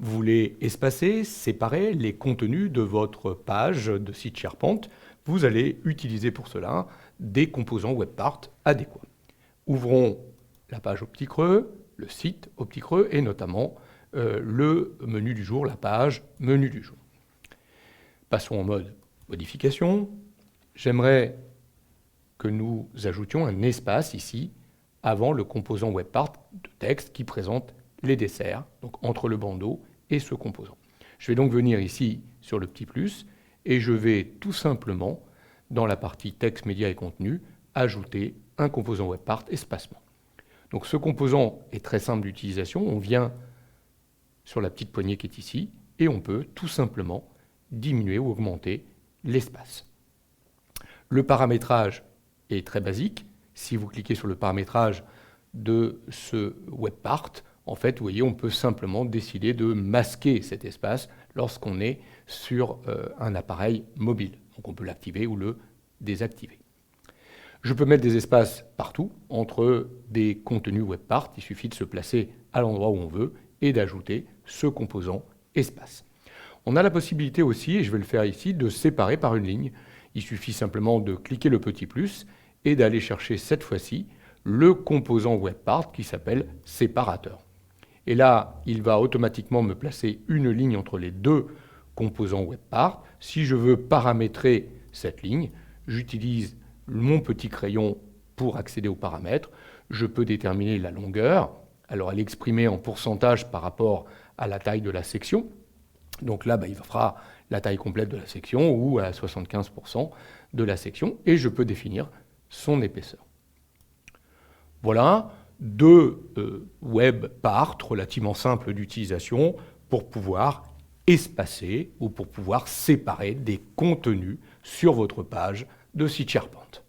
voulez espacer, séparer les contenus de votre page de site SharePoint, vous allez utiliser pour cela des composants WebPart adéquats. Ouvrons la page au petit creux, le site au petit creux et notamment le menu du jour, la page menu du jour. Passons en mode modification. J'aimerais que nous ajoutions un espace ici avant le composant WebPart de texte qui présente les desserts, donc entre le bandeau et ce composant. Je vais donc venir ici sur le petit plus et je vais tout simplement, dans la partie texte, médias et contenu, ajouter un composant WebPart espacement. Donc ce composant est très simple d'utilisation. On vient sur la petite poignée qui est ici et on peut tout simplement diminuer ou augmenter l'espace. Le paramétrage est très basique. Si vous cliquez sur le paramétrage de ce WebPart, en fait, vous voyez, on peut simplement décider de masquer cet espace lorsqu'on est sur un appareil mobile. Donc on peut l'activer ou le désactiver. Je peux mettre des espaces partout entre des contenus WebPart. Il suffit de se placer à l'endroit où on veut et d'ajouter ce composant espace. On a la possibilité aussi, et je vais le faire ici, de séparer par une ligne. Il suffit simplement de cliquer le petit plus et d'aller chercher cette fois-ci le composant WebPart qui s'appelle séparateur. Et là, il va automatiquement me placer une ligne entre les deux composants WebPart. Si je veux paramétrer cette ligne, j'utilise mon petit crayon pour accéder aux paramètres. Je peux déterminer la longueur. Alors, elle est exprimée en pourcentage par rapport à la taille de la section. Donc là, il fera la taille complète de la section ou à 75% de la section. Et je peux définir son épaisseur. Voilà deux WebPart relativement simples d'utilisation pour pouvoir espacer ou pour pouvoir séparer des contenus sur votre page de site SharePoint.